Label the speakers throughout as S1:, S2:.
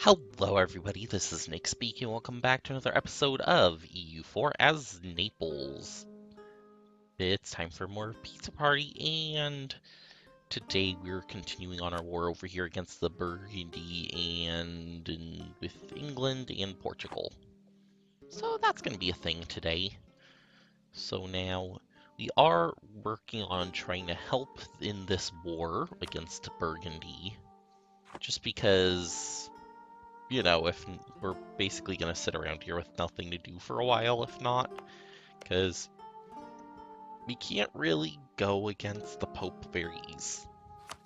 S1: Hello everybody, this is Nick speaking. Welcome back to another episode of EU4 as Naples. It's time for more pizza party, and today we're continuing on our war over here against the Burgundy and with England and Portugal. So that's going to be a thing today. So now we are working on trying to help in this war against Burgundy, just because if we're basically going to sit around here with nothing to do for a while, if not, because we can't really go against the Pope very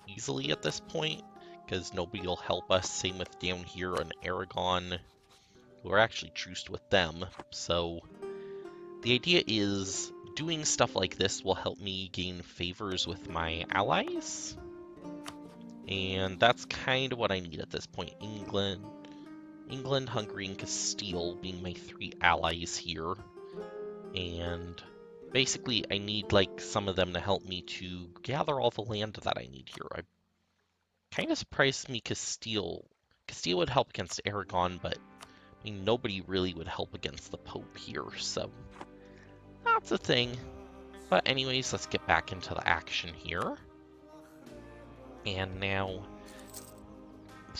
S1: easily at this point, because nobody will help us. Same with down here in Aragon. We're actually truced with them, so the idea is doing stuff like this will help me gain favors with my allies, and that's kind of what I need at this point. England, Hungary, and Castile being my three allies here. And basically, I need, some of them to help me to gather all the land that I need here. I'm kind of surprised me Castile would help against Aragon, but, I mean, nobody really would help against the Pope here, so that's a thing. But anyways, let's get back into the action here. And now,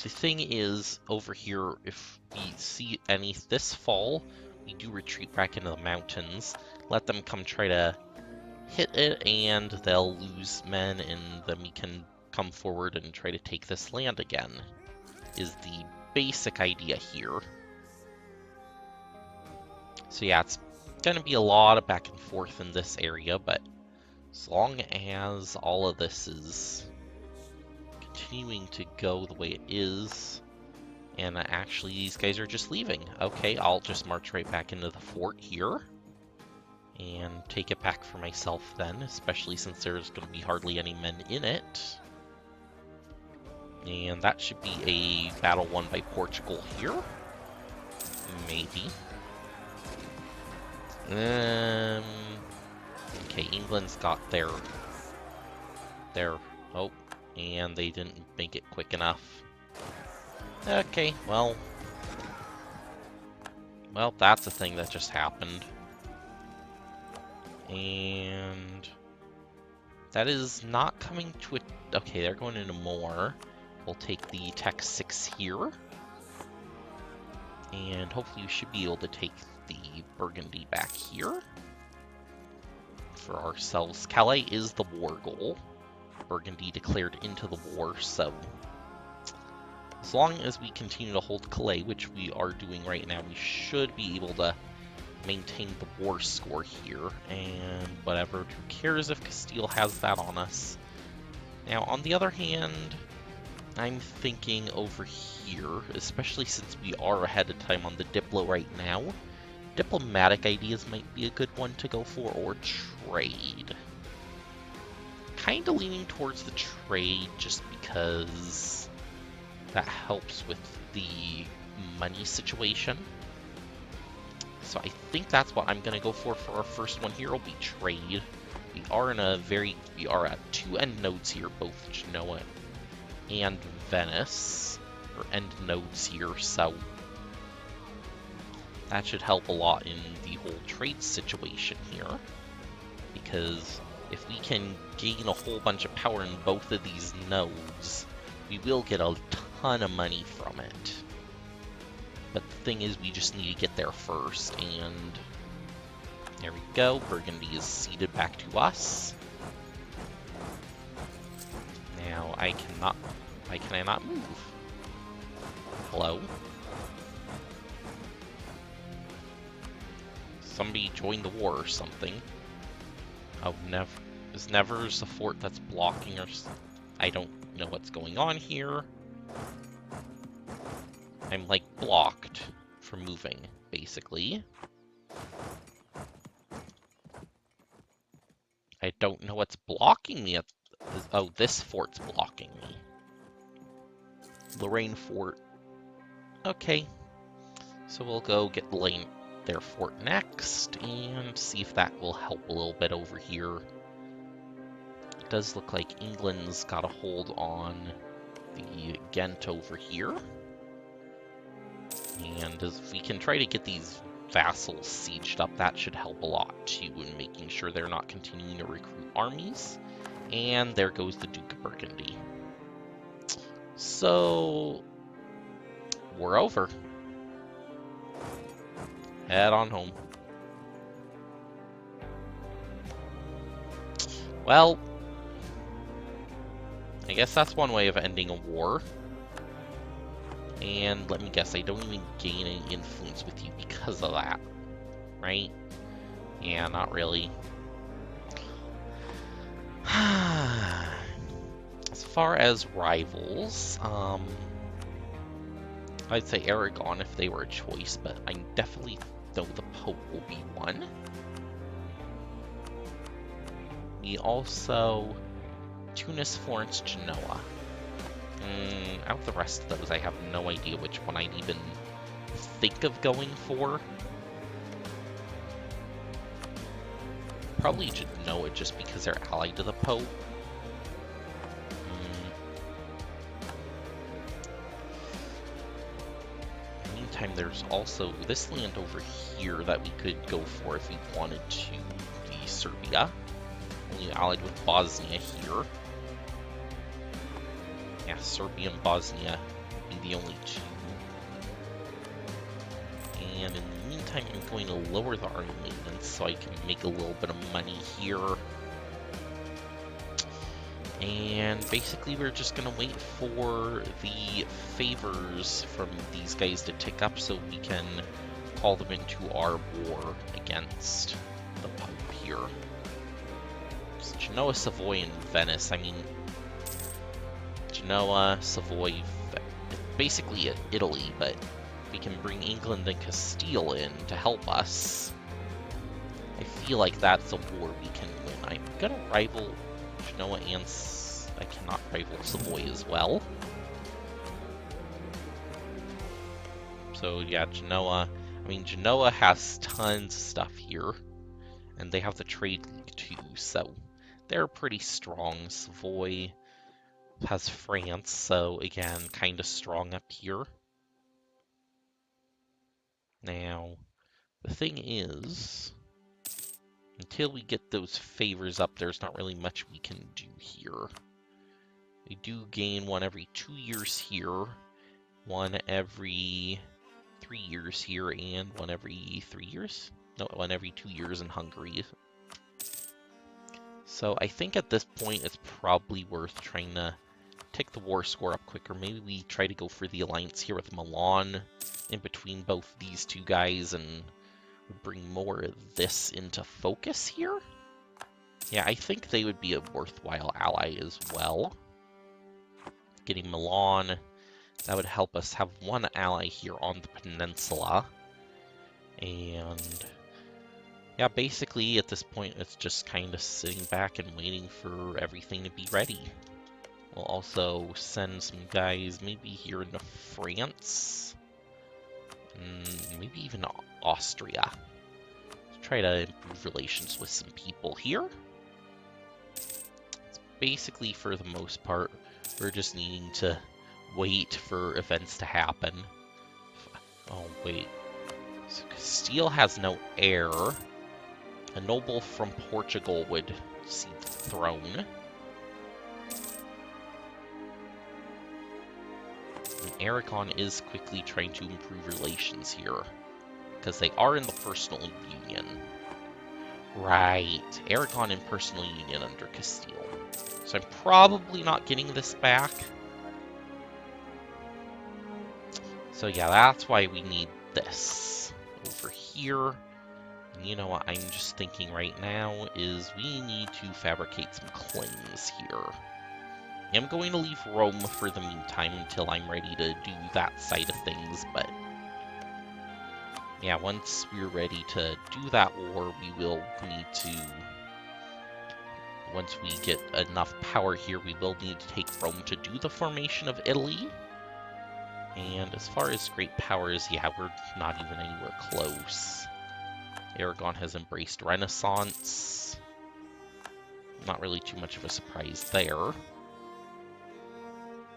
S1: the thing is, over here, if we see any this fall, we do retreat back into the mountains, let them come try to hit it, and they'll lose men, and then we can come forward and try to take this land again, is the basic idea here. So yeah, it's going to be a lot of back and forth in this area, but as long as all of this is continuing to go the way it is, and actually these guys are just leaving. Okay, I'll just march right back into the fort here and take it back for myself then, especially since there's going to be hardly any men in it. And that should be a battle won by Portugal here. Maybe. Okay, England's got their... Oh, and they didn't make it quick enough. Okay, well, that's a thing that just happened. And that is not coming to it. Okay, they're going into more. We'll take the Tech 6 here. And hopefully we should be able to take the Burgundy back here for ourselves. Calais is the war goal. Burgundy declared into the war, so as long as we continue to hold Calais, which we are doing right now, we should be able to maintain the war score here, and whatever, who cares if Castile has that on us. Now, on the other hand, I'm thinking over here, especially since we are ahead of time on the Diplo right now, diplomatic ideas might be a good one to go for, or trade. Kinda leaning towards the trade just because that helps with the money situation. So I think that's what I'm going to go for our first one here. Will be trade. We are at two end nodes here, both Genoa and Venice, or end nodes here, so that should help a lot in the whole trade situation here, because if we can gain a whole bunch of power in both of these nodes, we will get a ton of money from it. But the thing is, we just need to get there first, and there we go. Burgundy is ceded back to us. Now why can I not move? Hello? Somebody joined the war or something. Oh, is Nevers the fort that's blocking us? I don't know what's going on here. I'm, blocked from moving, basically. I don't know what's blocking me. Oh, this fort's blocking me. Lorraine fort. Okay. So we'll go get their fort next, and see if that will help a little bit over here. It does look like England's got a hold on the Ghent over here. And if we can try to get these vassals sieged up, that should help a lot too in making sure they're not continuing to recruit armies. And there goes the Duke of Burgundy. So we're over. Head on home. Well, I guess that's one way of ending a war. And let me guess, I don't even gain any influence with you because of that, right? Yeah, not really. As far as rivals, I'd say Aragon if they were a choice, but I definitely know the Pope will be one. We also Tunis, Florence, Genoa. Out of the rest of those, I have no idea which one I'd even think of going for. Probably Genoa just because they're allied to the Pope. Meantime, there's also this land over here that we could go for if we wanted to be Serbia. Only allied with Bosnia here. Yeah, Serbia and Bosnia would be the only two. And in the meantime, I'm going to lower the army maintenance so I can make a little bit of money here. And basically, we're just going to wait for the favors from these guys to tick up so we can call them into our war against the Pope here. So Genoa, Savoy, and Venice. I mean, Genoa, Savoy, basically Italy, but we can bring England and Castile in to help us. I feel like that's a war we can win. I'm gonna rival Genoa and I cannot rival Savoy as well. So yeah, Genoa. I mean, Genoa has tons of stuff here, and they have the trade league too, so they're pretty strong. Savoy has France, so again, kind of strong up here. Now, the thing is, until we get those favors up, there's not really much we can do here. We do gain one every 2 years here, one every 3 years here, and one every 3 years? No, one every 2 years in Hungary. So I think at this point it's probably worth trying to take the war score up quicker. Maybe we try to go for the alliance here with Milan in between both these two guys and bring more of this into focus here. Yeah, I think they would be a worthwhile ally as well. Getting Milan, that would help us have one ally here on the peninsula. And yeah, basically at this point it's just kind of sitting back and waiting for everything to be ready. We'll also send some guys maybe here into France, maybe even Austria. Try to improve relations with some people here. It's basically, for the most part, we're just needing to wait for events to happen. Oh, wait. So Castile has no heir. A noble from Portugal would cede the throne. And Aragon is quickly trying to improve relations here, because they are in the personal union. Right, Aragon in personal union under Castile. So I'm probably not getting this back. So yeah, that's why we need this over here. And you know what I'm just thinking right now is we need to fabricate some claims here. I'm going to leave Rome for the meantime until I'm ready to do that side of things, but yeah, once we're ready to do that war, we will need to, once we get enough power here, we will need to take Rome to do the formation of Italy. And as far as great powers, yeah, we're not even anywhere close. Aragon has embraced Renaissance. Not really too much of a surprise there.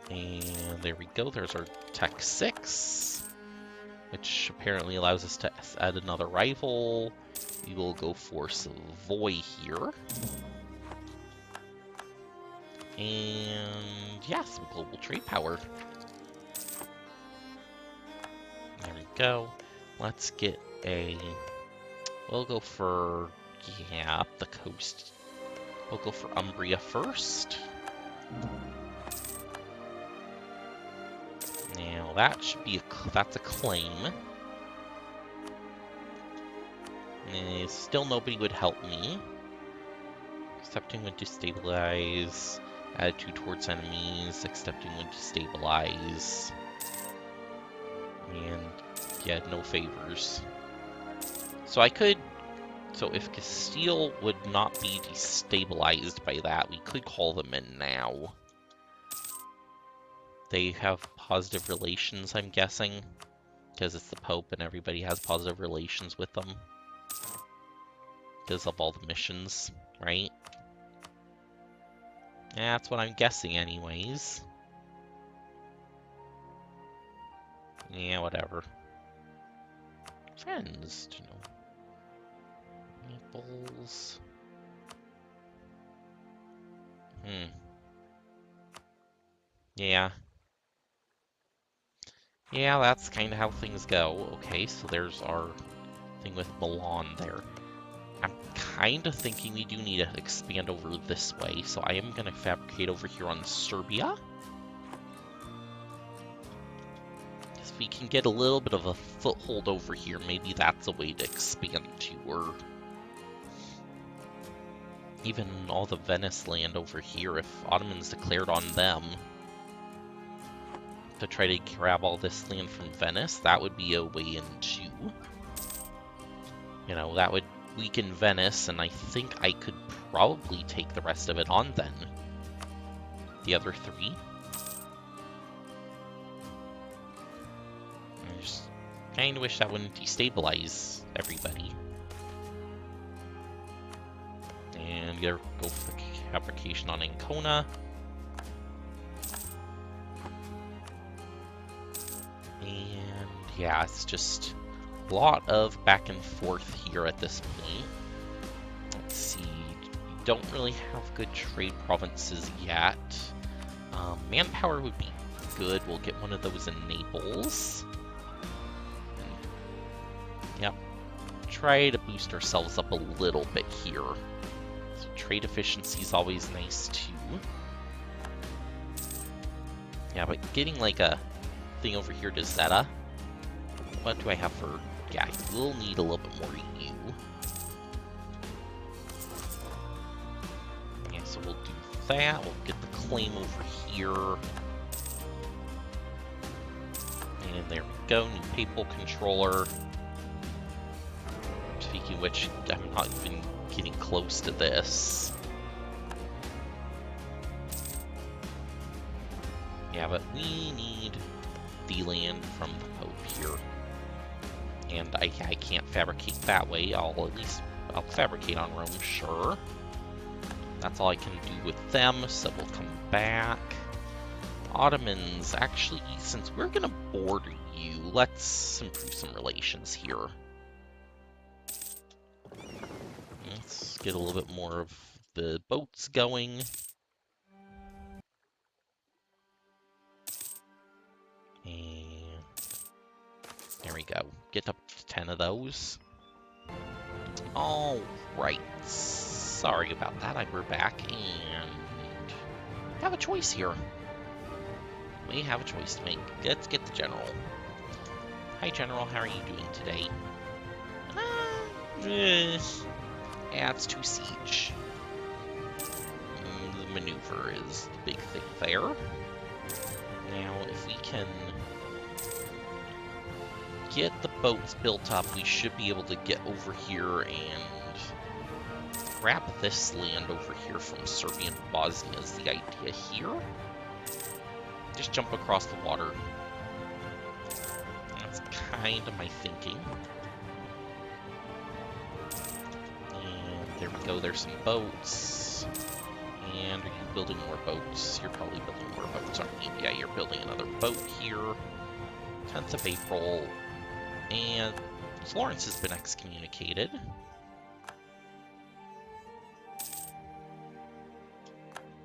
S1: And there we go, there's our Tech 6. which apparently allows us to add another rival. We will go for Savoy here. And yeah, some global trade power. There we go. Let's get a... We'll go for... Yeah, up the coast. We'll go for Umbria first. Now that should be that's a claim. And still nobody would help me. Accepting would destabilize. Attitude towards enemies. Accepting would destabilize. And yeah, no favors. So I could... So if Castile would not be destabilized by that, we could call them in now. They have positive relations, I'm guessing, because it's the Pope and everybody has positive relations with them. Because of all the missions, right? Yeah, that's what I'm guessing anyways. Yeah, whatever. Friends, you know. Naples. Yeah. Yeah, that's kind of how things go. Okay, so there's our thing with Milan there. I'm kind of thinking we do need to expand over this way, so I am going to fabricate over here on Serbia. If we can get a little bit of a foothold over here, maybe that's a way to expand to, or even all the Venice land over here, if Ottomans declared on them to try to grab all this land from Venice, that would be a way in too. You know, that would weaken Venice, and I think I could probably take the rest of it on then. The other three. I just kind of wish that wouldn't destabilize everybody. And go for fabrication on Ancona. And yeah, it's just a lot of back and forth here at this point. Let's see, we don't really have good trade provinces yet. Manpower would be good. We'll get one of those in Naples. And, yep, try to boost ourselves up a little bit here. So trade efficiency is always nice too. Yeah, but getting like a thing over here to Zeta. What do I have for... Yeah, we'll need a little bit more EU. Yeah, so we'll do that. We'll get the claim over here. And there we go, new papal controller. Speaking of which, I'm not even getting close to this. Yeah, but we need the land from the Pope here. And I can't fabricate that way. I'll fabricate on Rome, sure. That's all I can do with them, so we'll come back. Ottomans, actually, since we're gonna border you, let's improve some relations here. Let's get a little bit more of the boats going. And there we go. Get up to 10 of those. All right. Sorry about that. We're back, and we have a choice here. We have a choice to make. Let's get the general. Hi, General. How are you doing today? Adds to siege. The maneuver is the big thing there. Now, if we can get the boats built up, we should be able to get over here and grab this land over here from Serbia and Bosnia is the idea here. Just jump across the water. That's kind of my thinking. And there we go, there's some boats. And are you building more boats? You're probably building more boats, aren't you? Yeah, you're building another boat here. 10th of April. And Florence has been excommunicated.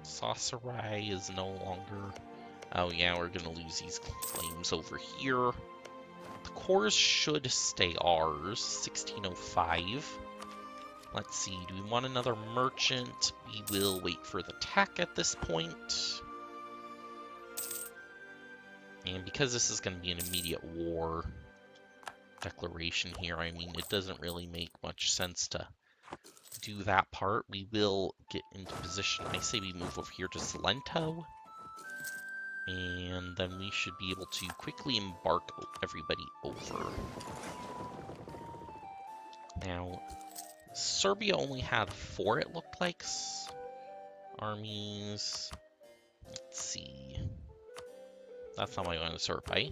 S1: Saucerai is no longer... Oh yeah, we're gonna lose these claims over here. The cores should stay ours, 1605. Let's see, do we want another merchant? We will wait for the tack at this point. And because this is going to be an immediate war declaration here, I mean, it doesn't really make much sense to do that part. We will get into position. I say we move over here to Salento. And then we should be able to quickly embark everybody over. Now, Serbia only had 4, it looked like, armies. Let's see. That's not what I want to sort by.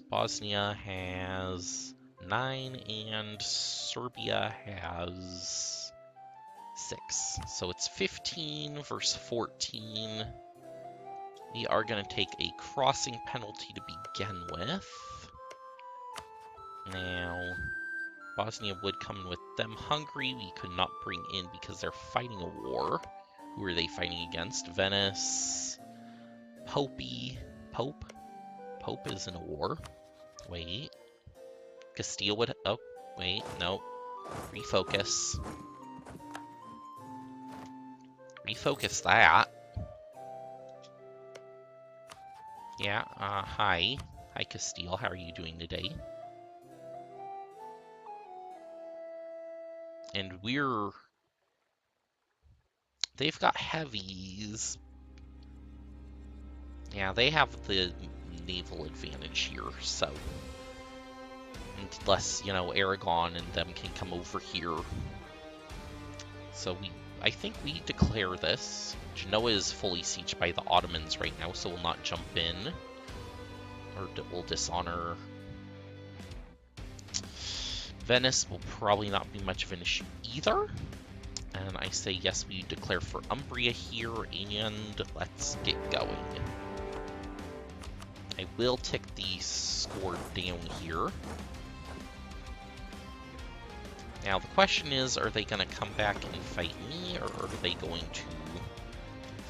S1: Bosnia has 9 and Serbia has 6. So it's 15 versus 14. We are going to take a crossing penalty to begin with. Now, Bosnia would come in with them. Hungary we could not bring in because they're fighting a war. Who are they fighting against? Venice. Pope is in a war. Wait. Castile would... Oh, wait, no. Refocus. Refocus that. Yeah, hi. Hi, Castile. How are you doing today? And they've got heavies. Yeah, they have the naval advantage here, so... Unless, you know, Aragon and them can come over here. So I think we declare this. Genoa is fully sieged by the Ottomans right now, so we'll not jump in. Or we'll dishonor. Venice will probably not be much of an issue either. And I say yes, we declare for Umbria here, and let's get going. I will tick the score down here. Now, the question is, are they going to come back and fight me, or are they going to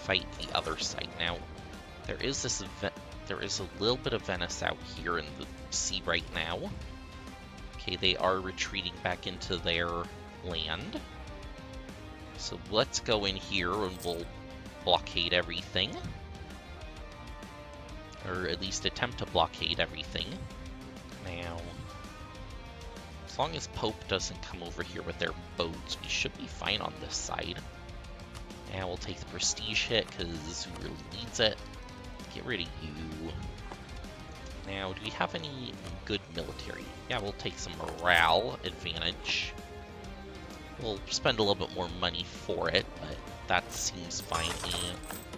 S1: fight the other side? Now, there is a little bit of Venice out here in the sea right now. Okay, they are retreating back into their land. So let's go in here and we'll blockade everything. Or at least attempt to blockade everything. Now... As long as Pope doesn't come over here with their boats, we should be fine on this side. And we'll take the prestige hit, because who really needs it? Get rid of you. Now, do we have any good military? Yeah, we'll take some morale advantage. We'll spend a little bit more money for it, but that seems fine. And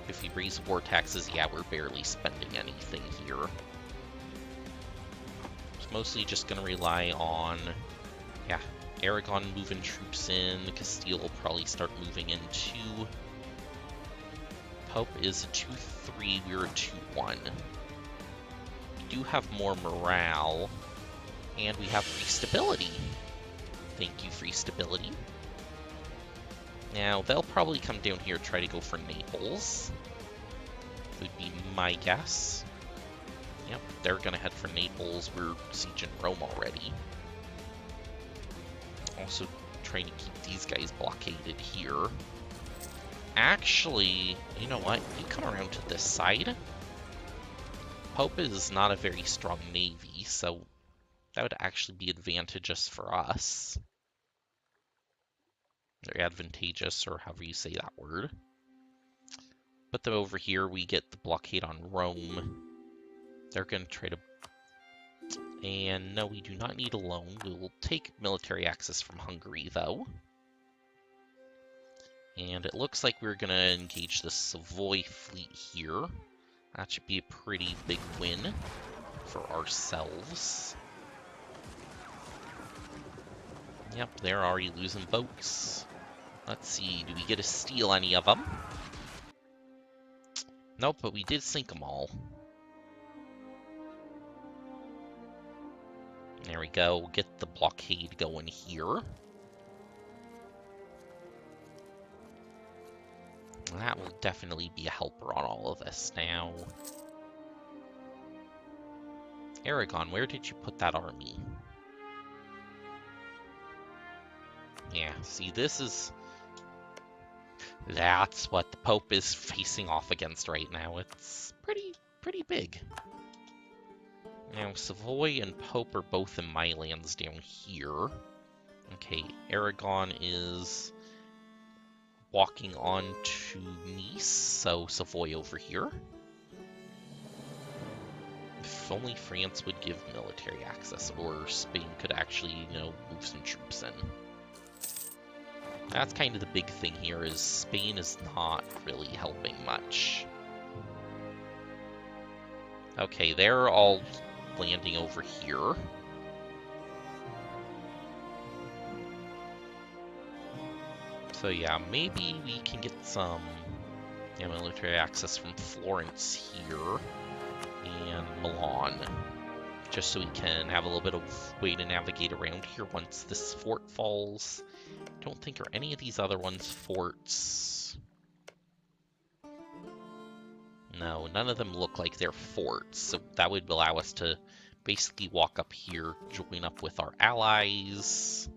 S1: if we raise war taxes, yeah, we're barely spending anything here. Mostly just going to rely on, yeah, Aragon moving troops in. Castile will probably start moving in too. Pope is a 2-3, we're a 2-1. We do have more morale, and we have free stability. Thank you, free stability. Now, they'll probably come down here and try to go for Naples. Would be my guess. Yep, they're gonna head for Naples. We're sieging Rome already. Also trying to keep these guys blockaded here. Actually, you know what? You come around to this side. Pope is not a very strong navy, so that would actually be advantageous for us. Or advantageous, or however you say that word. But then over here, we get the blockade on Rome. They're going to try to... And no, we do not need a loan. We will take military access from Hungary, though. And it looks like we're going to engage the Savoy fleet here. That should be a pretty big win for ourselves. Yep, they're already losing boats. Let's see, do we get to steal any of them? Nope, but we did sink them all. There we go. Get the blockade going here. That will definitely be a helper on all of this. Now, Aragon, where did you put that army? Yeah, see, that's what the Pope is facing off against right now. It's pretty big. Now, Savoy and Pope are both in my lands down here. Okay, Aragon is walking on to Nice, so Savoy over here. If only France would give military access, or Spain could actually, move some troops in. That's kind of the big thing here, is Spain is not really helping much. Okay, they're all landing over here. So yeah, maybe we can get some military access from Florence here and Milan, just so we can have a little bit of way to navigate around here once this fort falls. I don't think are any of these other ones forts. No, none of them look like they're forts, so that would allow us to basically walk up here, join up with our allies.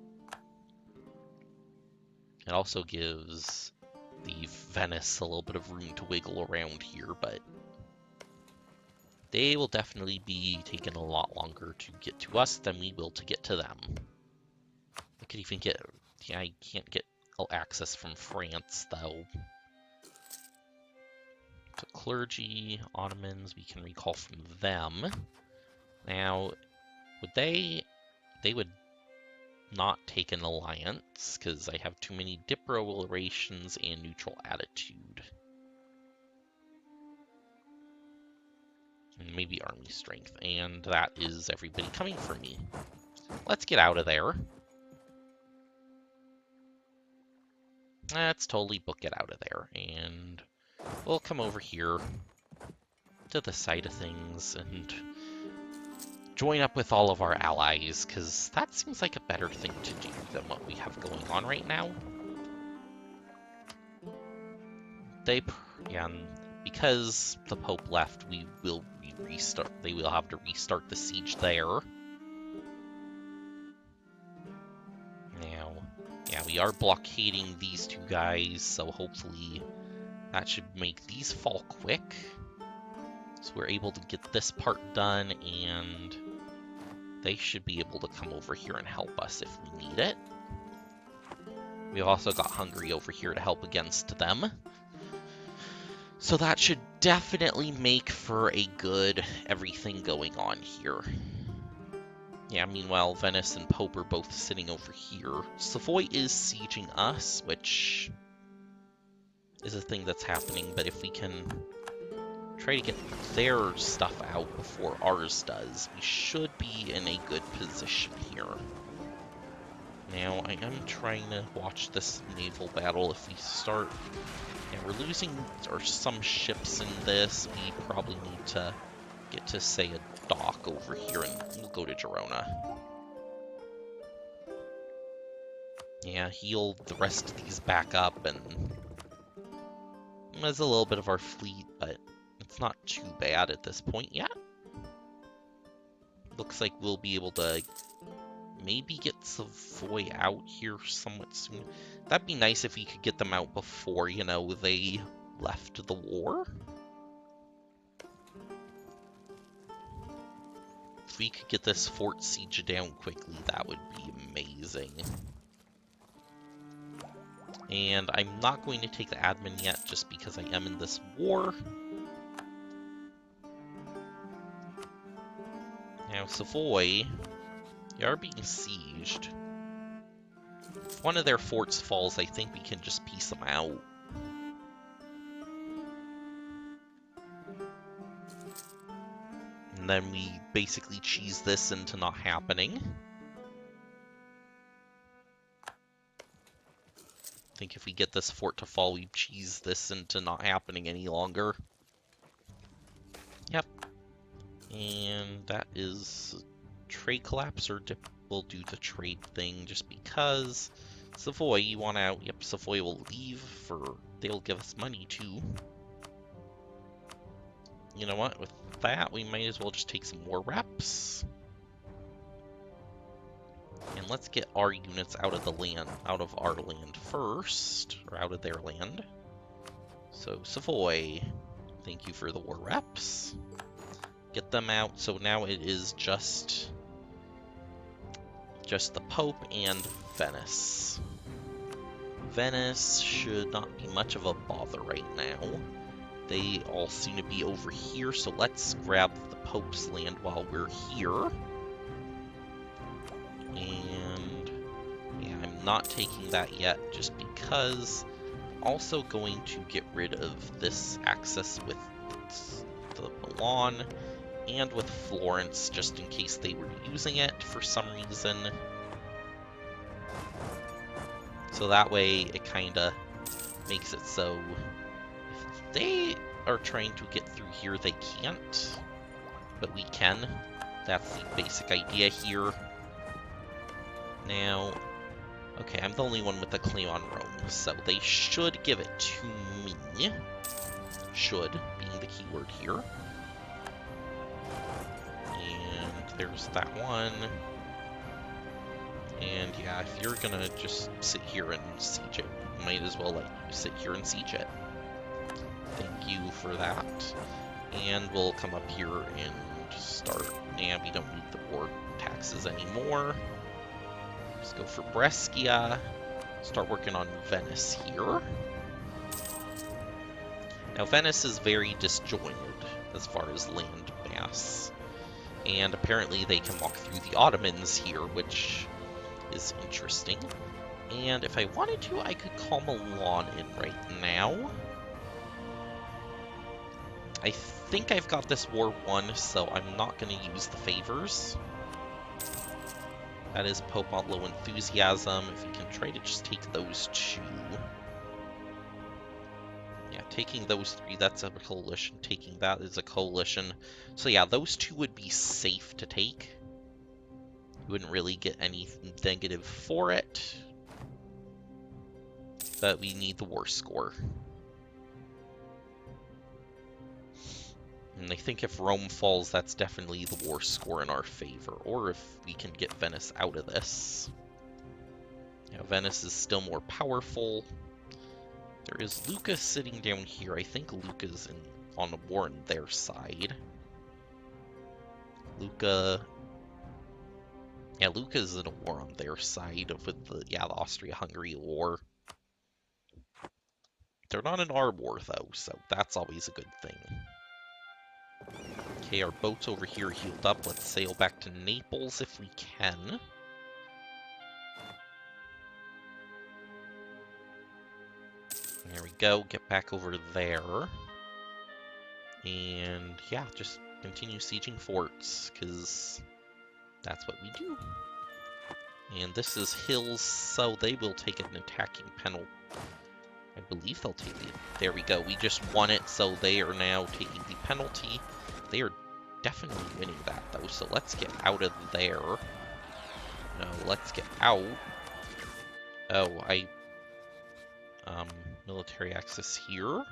S1: It also gives the Venice a little bit of room to wiggle around here, but they will definitely be taking a lot longer to get to us than we will to get to them. I could even get... Yeah, I can't get access from France, though. So clergy, Ottomans, we can recall from them. Now, would they would not take an alliance, because I have too many Dipro relations and neutral attitude. And maybe army strength, and that is everybody coming for me. Let's get out of there. Let's totally book it out of there, and we'll come over here to the side of things and join up with all of our allies, because that seems like a better thing to do than what we have going on right now. Yeah, because the Pope left, we will restart. They will have to restart the siege there. Now, yeah, we are blockading these two guys, so hopefully that should make these fall quick. So we're able to get this part done, and they should be able to come over here and help us if we need it. We've also got Hungary over here to help against them. So that should definitely make for a good everything going on here. Yeah, meanwhile, Venice and Pope are both sitting over here. Savoy is sieging us, which is a thing that's happening, but if we can try to get their stuff out before ours does, we should be in a good position here. Now, I am trying to watch this naval battle. If we start... Yeah, we're losing some ships in this. We probably need to get to, say, a dock over here, and we'll go to Girona. Yeah, heal the rest of these back up, and there's a little bit of our fleet, but it's not too bad at this point yet. Looks like we'll be able to maybe get Savoy out here somewhat soon. That'd be nice if we could get them out before, they left the war. If we could get this fort siege down quickly, that would be amazing. And I'm not going to take the admin yet, just because I am in this war. Now, Savoy, they are being sieged. If one of their forts falls, I think we can just piece them out. And then we basically cheese this into not happening. I think if we get this fort to fall, we cheese this into not happening any longer. Yep. And that is trade collapse, or we'll do the trade thing just because. Savoy, you want out? Yep, Savoy will leave they'll give us money too. You know what? With that, we might as well just take some more reps. And let's get our units out of our land first, or out of their land. So Savoy, thank you for the war reps. Get them out. So now it is just the Pope and Venice. Venice should not be much of a bother right now. They all seem to be over here, so let's grab the Pope's land while we're here. And yeah, I'm not taking that yet just because. Also going to get rid of this access with the Milan and with Florence just in case they were using it for some reason. So that way it kind of makes it so if they are trying to get through here, they can't, but we can. That's the basic idea here. Now, okay, I'm the only one with a claim on Rome, so they should give it to me. Should being the key word here. And there's that one. And yeah, if you're gonna just sit here and siege it, might as well let you sit here and siege it. Thank you for that. And we'll come up here and start. And we don't need the war taxes anymore. Let's go for Brescia. Start working on Venice here. Now Venice is very disjointed as far as land mass. And apparently they can walk through the Ottomans here, which is interesting. And if I wanted to, I could call Milan in right now. I think I've got this war won, so I'm not going to use the favors. That is Pope on low enthusiasm. If you can try to just take those two. Yeah, taking those three, that's a coalition. Taking that is a coalition. So yeah, those two would be safe to take. You wouldn't really get any negative for it. But we need the war score. And I think if Rome falls, that's definitely the war score in our favor. Or if we can get Venice out of this. Now, Venice is still more powerful. There is Lucca sitting down here. I think Lucca's on a war on their side. Lucca's in a war on their side with the Austria-Hungary war. They're not in our war, though, so that's always a good thing. Okay, our boat's over here healed up. Let's sail back to Naples if we can. There we go. Get back over there. And yeah, just continue sieging forts, because that's what we do. And this is hills, so they will take an attacking penalty. I believe they'll take it. There we go. We just won it, so they are now taking the penalty. They are definitely winning that, though, so let's get out of there. No, let's get out. Oh, military access here.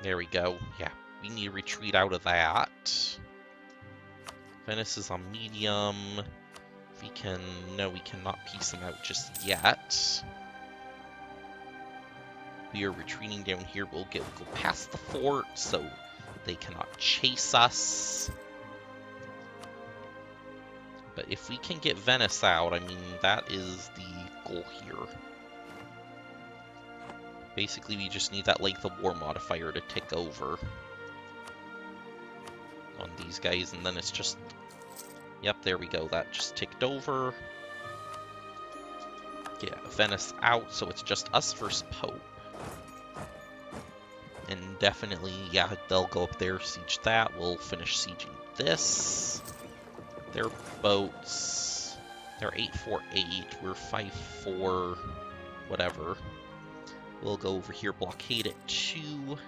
S1: There we go. Yeah, we need to retreat out of that. Venice is on medium. We can... No, we cannot piece them out just yet. We are retreating down here. We'll go past the fort, so they cannot chase us. But if we can get Venice out, I mean, that is the goal here. Basically, we just need that length of war modifier to tick over on these guys, and then it's just... Yep, there we go. That just ticked over. Get Venice out, so it's just us versus Pope. And definitely, yeah, they'll go up there, siege that. We'll finish sieging this. Their boats, they're 848. We're 5-4, whatever. We'll go over here, blockade it too.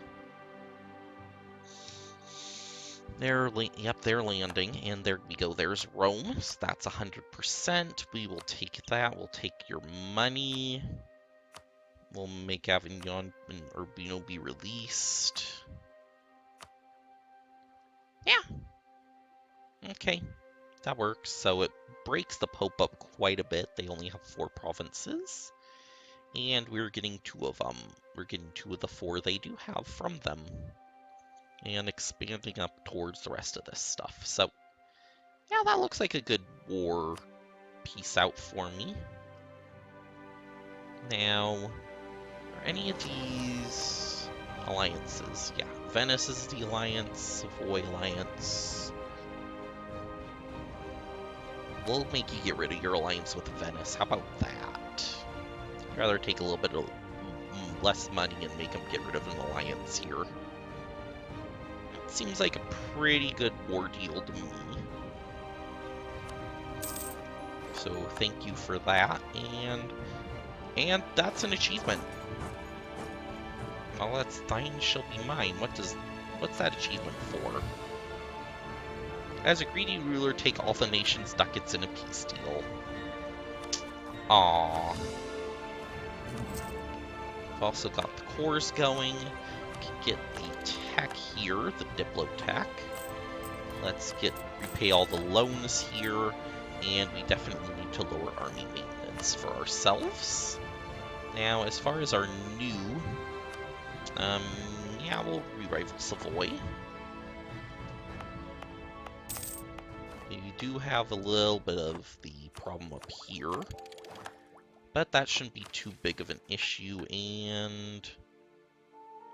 S1: Yep, they're landing, and there we go. There's Rome, so that's 100%. We will take that. We'll take your money. We'll make Avignon and Urbino be released. Yeah. Okay, that works. So it breaks the Pope up quite a bit. They only have 4 provinces, and we're getting 2 of them. We're getting 2 of the 4 they do have from them, and expanding up towards the rest of this stuff. So yeah, that looks like a good war piece out for me. Now, are any of these alliances? Yeah, Venice is the alliance, Savoy alliance. We'll make you get rid of your alliance with Venice. How about that? I'd rather take a little bit of less money and make them get rid of an alliance here. It seems like a pretty good war deal to me. So thank you for that, and that's an achievement. Well, that's thine shall be mine. What's that achievement for? As a greedy ruler, take all the nation's ducats in a peace deal. Aww. We've also got the cores going. We can get the tech here, the Diplotech. Let's repay all the loans here, and we definitely need to lower army maintenance for ourselves. Now, as far as our new, yeah, we'll re-rival Savoy. We do have a little bit of the problem up here, but that shouldn't be too big of an issue, and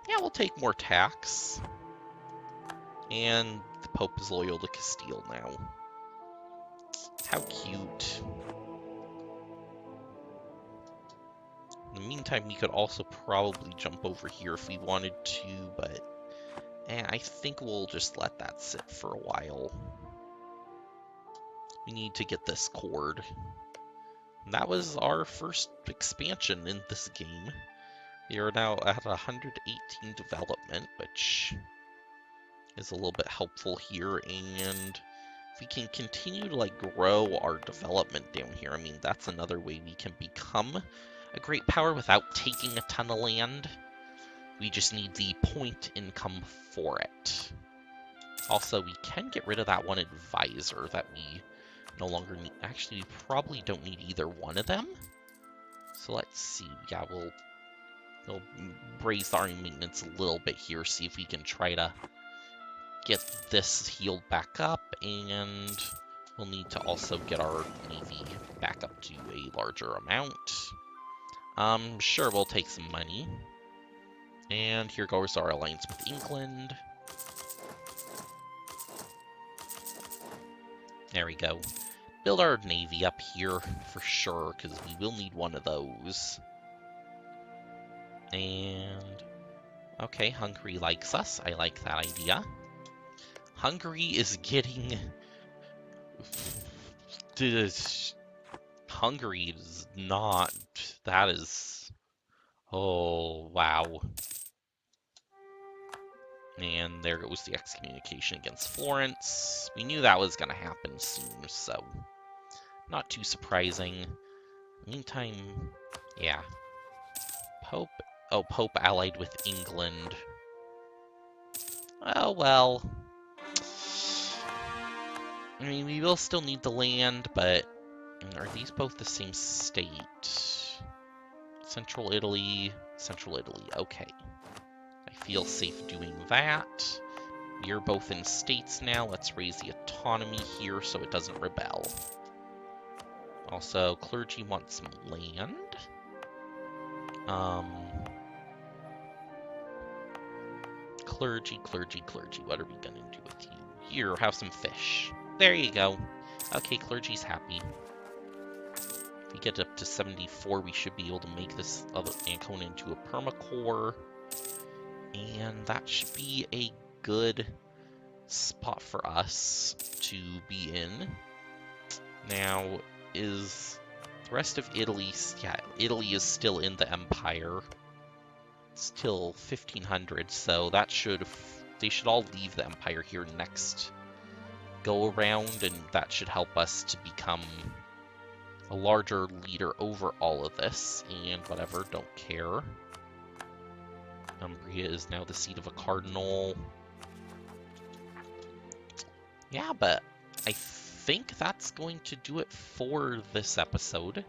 S1: yeah, we'll take more tax. And the Pope is loyal to Castile now. How cute. In the meantime, we could also probably jump over here if we wanted to, but I think we'll just let that sit for a while. We need to get this cord. And that was our first expansion in this game. We are now at 118 development, which is a little bit helpful here, and if we can continue to grow our development down here, I mean, that's another way we can become a great power without taking a ton of land. We just need the point income for it. Also, we can get rid of that one advisor that we no longer need. Actually, we probably don't need either one of them. So let's see. Yeah, we'll raise our maintenance a little bit here, see if we can try to get this healed back up, and we'll need to also get our navy back up to a larger amount. Sure, we'll take some money. And here goes our alliance with England. There we go. Build our navy up here for sure, because we will need one of those. And okay, Hungary likes us. I like that idea. Hungary is getting... Hungary is not... That is... Oh, wow. And there goes the excommunication against Florence. We knew that was going to happen soon, so not too surprising. Meantime, yeah. Pope... Oh, Pope allied with England. Oh, well. I mean, we will still need the land, but are these both the same state? Central Italy, okay. I feel safe doing that. You're both in states now. Let's raise the autonomy here so it doesn't rebel. Also, clergy wants some land. Clergy. What are we gonna do with you? Here, have some fish. There you go. Okay, clergy's happy. If we get up to 74, we should be able to make this other Ancona into a permacore. And that should be a good spot for us to be in. Now, is the rest of Italy... Yeah, Italy is still in the Empire. It's till 1500, so that should... they should all leave the Empire here next go around, and that should help us to become a larger leader over all of this. And whatever, don't care. Umbria is now the seat of a cardinal. Yeah, but I think that's going to do it for this episode.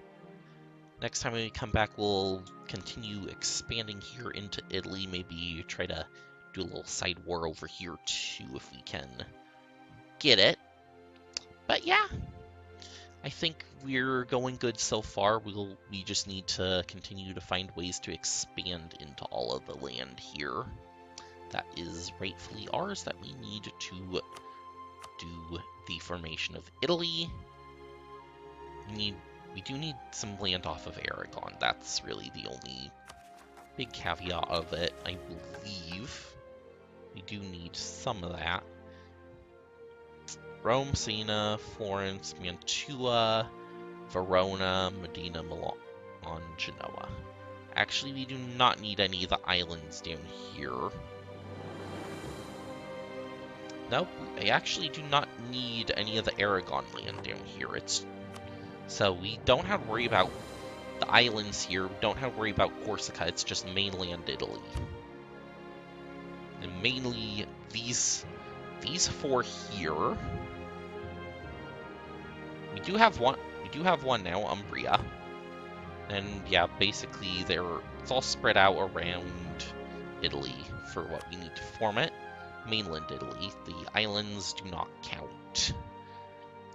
S1: Next time we come back, we'll continue expanding here into Italy. Maybe try to do a little side war over here too, if we can get it. But yeah, I think we're going good so far. We just need to continue to find ways to expand into all of the land here that is rightfully ours that we need to do the formation of Italy. We do need some land off of Aragon. That's really the only big caveat of it, I believe. We do need some of that. Rome, Siena, Florence, Mantua, Verona, Modena, Milan, Genoa. Actually, we do not need any of the islands down here. Nope, I actually do not need any of the Aragon land down here. So we don't have to worry about the islands here. We don't have to worry about Corsica. It's just mainland Italy. And mainly these four here. We do have one now, Umbria. And yeah, basically it's all spread out around Italy for what we need to form it. Mainland Italy. The islands do not count.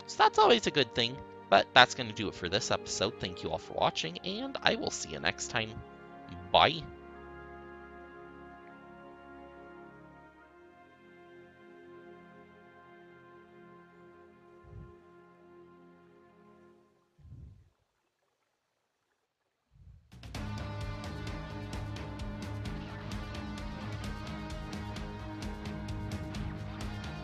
S1: So that's always a good thing. But that's going to do it for this episode. Thank you all for watching, and I will see you next time. Bye.